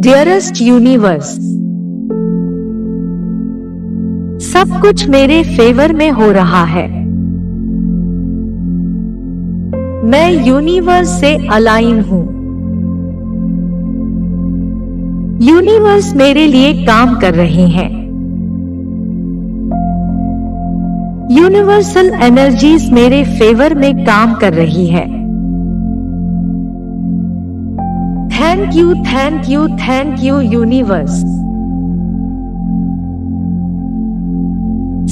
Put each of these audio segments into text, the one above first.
Dearest universe, सब कुछ मेरे फेवर में हो रहा है। मैं यूनिवर्स से अलाइन हूं। यूनिवर्स मेरे लिए काम कर रहे हैं। यूनिवर्सल एनर्जीज मेरे फेवर में काम कर रही है। Thank you, thank you, thank you universe.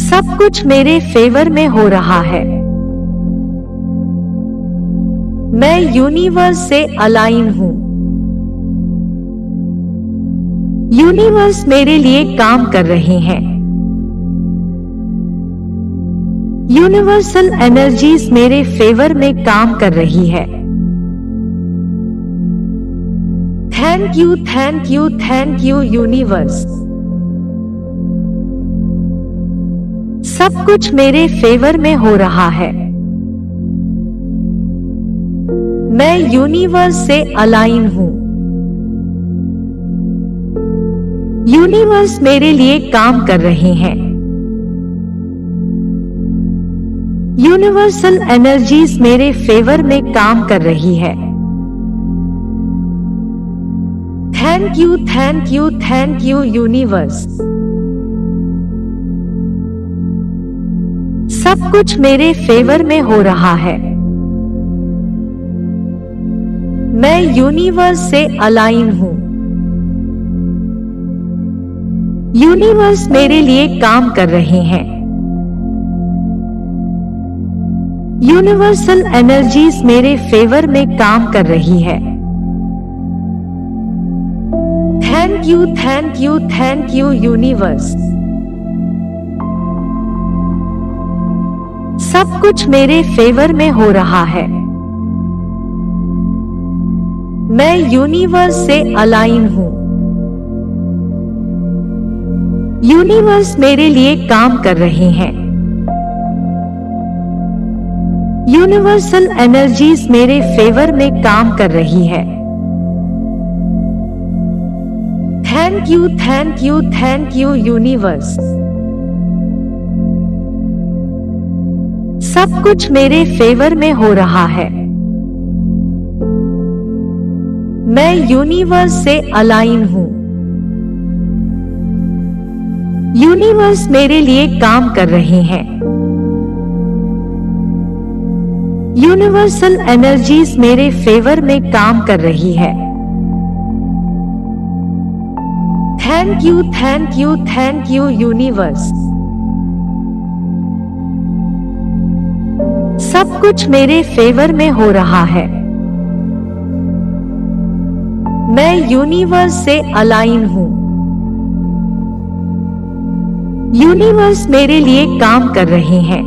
सब कुछ मेरे फेवर में हो रहा है। मैं यूनिवर्स से अलाइन हूं। यूनिवर्स मेरे लिए काम कर रहे हैं। यूनिवर्सल एनर्जीज मेरे फेवर में काम कर रही है। Thank you, thank you, thank you universe. सब कुछ मेरे फेवर में हो रहा है। मैं यूनिवर्स से अलाइन हूं। यूनिवर्स मेरे लिए काम कर रहे हैं। यूनिवर्सल एनर्जीज मेरे फेवर में काम कर रही है। Thank you, thank you, thank you universe. सब कुछ मेरे फेवर में हो रहा है। मैं यूनिवर्स से अलाइन हूं। यूनिवर्स मेरे लिए काम कर रहे हैं। यूनिवर्सल एनर्जीज मेरे फेवर में काम कर रही है। Thank you, thank you, thank you universe. सब कुछ मेरे फेवर में हो रहा है। मैं यूनिवर्स से अलाइन हूं। यूनिवर्स मेरे लिए काम कर रहे हैं। यूनिवर्सल एनर्जीज मेरे फेवर में काम कर रही है। Thank you, thank you, thank you universe. सब कुछ मेरे फेवर में हो रहा है। मैं यूनिवर्स से अलाइन हूं। यूनिवर्स मेरे लिए काम कर रहे हैं। यूनिवर्सल एनर्जीज मेरे फेवर में काम कर रही है। Thank you, thank you, thank you universe. सब कुछ मेरे फेवर में हो रहा है। मैं यूनिवर्स से अलाइन हूं। यूनिवर्स मेरे लिए काम कर रहे हैं।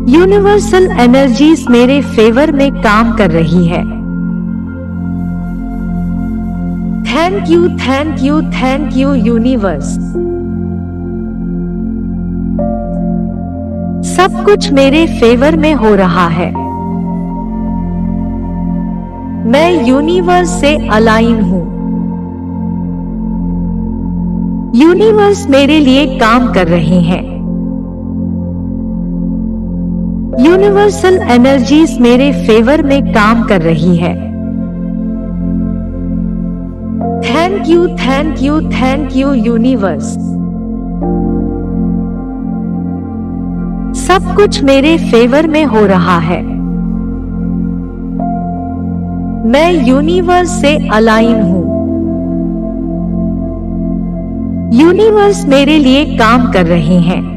यूनिवर्सल एनर्जीज मेरे फेवर में काम कर रही है। Thank you, thank you, thank you universe. सब कुछ मेरे फेवर में हो रहा है। मैं यूनिवर्स से अलाइन हूं। यूनिवर्स मेरे लिए काम कर रहे हैं। यूनिवर्सल एनर्जीज मेरे फेवर में काम कर रही है। Thank you, thank you, thank you universe. सब कुछ मेरे फेवर में हो रहा है। मैं यूनिवर्स से अलाइन हूं। यूनिवर्स मेरे लिए काम कर रहे हैं।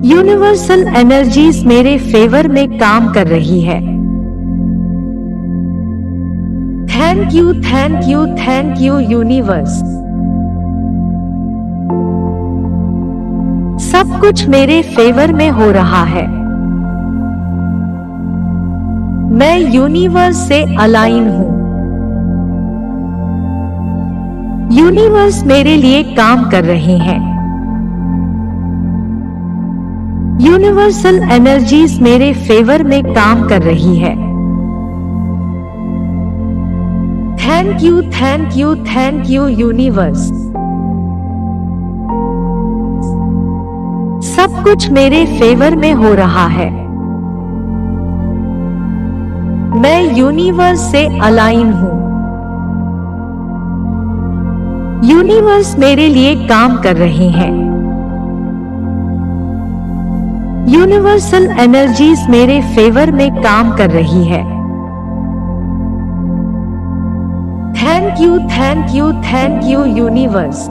यूनिवर्सल एनर्जीज मेरे फेवर में काम कर रही है। Thank you, thank you, thank you universe. सब कुछ मेरे फेवर में हो रहा है। मैं यूनिवर्स से अलाइन हूं। यूनिवर्स मेरे लिए काम कर रहे हैं। यूनिवर्सल एनर्जीज मेरे फेवर में काम कर रही है। Thank you universe. सब कुछ मेरे फेवर में हो रहा है। मैं यूनिवर्स से अलाइन हूं। यूनिवर्स मेरे लिए काम कर रहे हैं। यूनिवर्सल एनर्जीज मेरे फेवर में काम कर रही है। Thank you universe.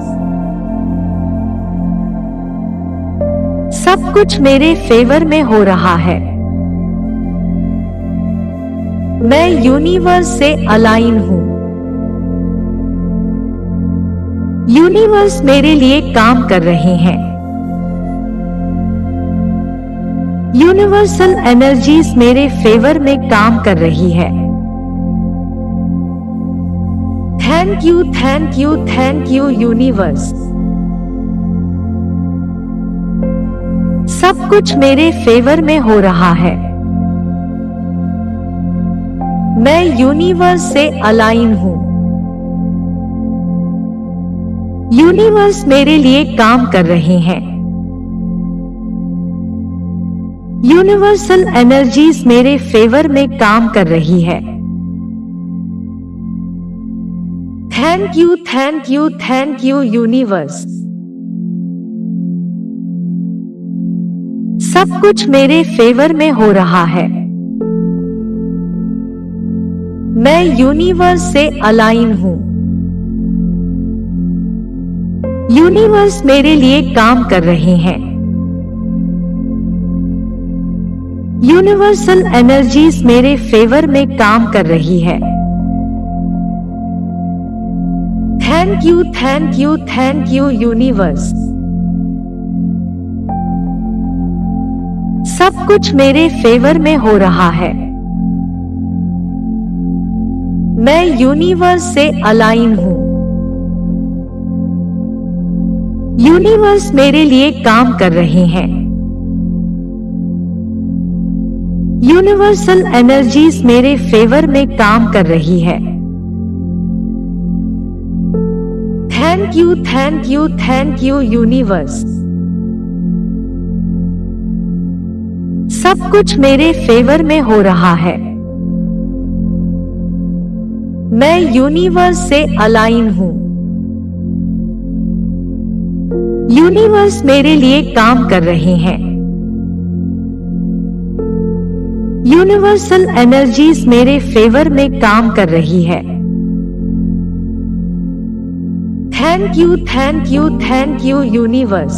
सब कुछ मेरे फेवर में हो रहा है। मैं यूनिवर्स से अलाइन हूं। यूनिवर्स मेरे लिए काम कर रहे हैं। यूनिवर्सल एनर्जीज मेरे फेवर में काम कर रही है। Thank you universe. सब कुछ मेरे फेवर में हो रहा है। मैं यूनिवर्स से अलाइन हूं। यूनिवर्स मेरे लिए काम कर रहे हैं। यूनिवर्सल एनर्जीज मेरे फेवर में काम कर रही है। Thank you universe. सब कुछ मेरे फेवर में हो रहा है। मैं यूनिवर्स से अलाइन हूं। यूनिवर्स मेरे लिए काम कर रहे हैं। यूनिवर्सल एनर्जीज मेरे फेवर में काम कर रही है। Thank you universe. सब कुछ मेरे फेवर में हो रहा है। मैं यूनिवर्स से अलाइन हूं। यूनिवर्स मेरे लिए काम कर रहे हैं। यूनिवर्सल एनर्जीज मेरे फेवर में काम कर रही है। Thank you universe. सब कुछ मेरे फेवर में हो रहा है। मैं यूनिवर्स से अलाइन हूं। यूनिवर्स मेरे लिए काम कर रहे हैं। यूनिवर्सल एनर्जीज मेरे फेवर में काम कर रही है। Thank you universe.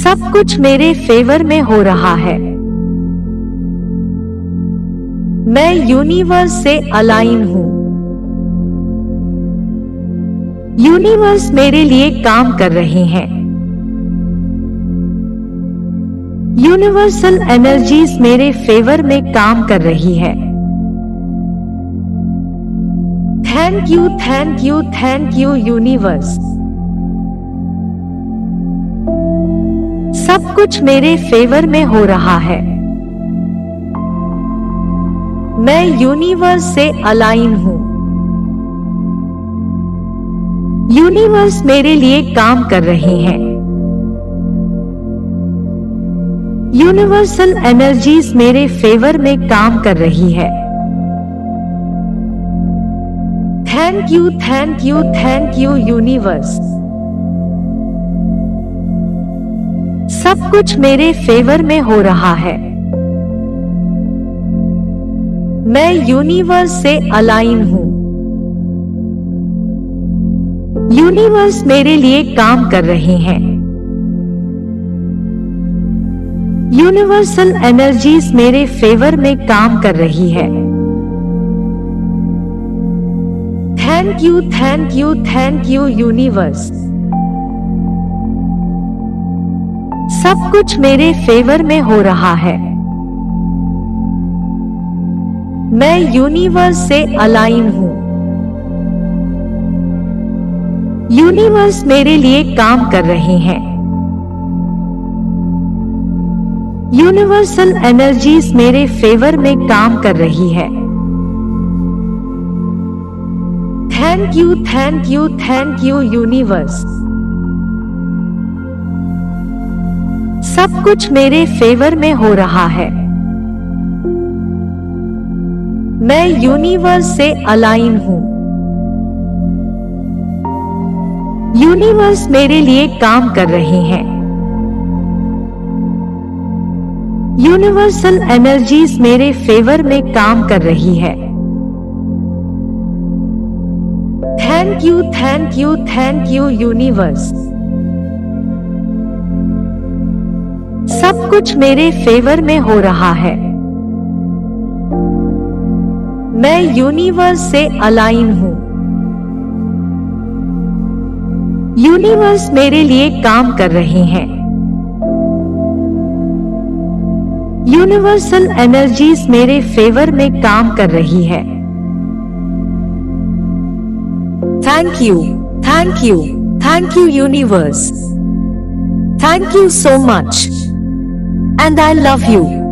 सब कुछ मेरे फेवर में हो रहा है। मैं यूनिवर्स से अलाइन हूं। यूनिवर्स मेरे लिए काम कर रहे हैं। यूनिवर्सल एनर्जीज मेरे फेवर में काम कर रही है। Thank you universe. सब कुछ मेरे फेवर में हो रहा है। मैं यूनिवर्स से अलाइन हूं। यूनिवर्स मेरे लिए काम कर रहे हैं। यूनिवर्सल एनर्जीज मेरे फेवर में काम कर रही है। Thank you universe. सब कुछ मेरे फेवर में हो रहा है। मैं यूनिवर्स से अलाइन हूं। यूनिवर्स मेरे लिए काम कर रहे हैं। यूनिवर्सल एनर्जीज मेरे फेवर में काम कर रही है। Thank you universe. सब कुछ मेरे फेवर में हो रहा है। मैं यूनिवर्स से अलाइन हूं। यूनिवर्स मेरे लिए काम कर रहे हैं। यूनिवर्सल एनर्जीज मेरे फेवर में काम कर रही है। Thank you, thank you, thank you universe. सब कुछ मेरे फेवर में हो रहा है। मैं यूनिवर्स से अलाइन हूं। यूनिवर्स मेरे लिए काम कर रहे हैं। यूनिवर्सल एनर्जीज मेरे फेवर में काम कर रही है। Thank you, thank you, thank you universe. सब कुछ मेरे फेवर में हो रहा है। मैं यूनिवर्स से अलाइन हूं। यूनिवर्स मेरे लिए काम कर रहे हैं। यूनिवर्सल एनर्जीज मेरे फेवर में काम कर रही है। Thank you, thank you, thank you universe. Thank you so much and I love you.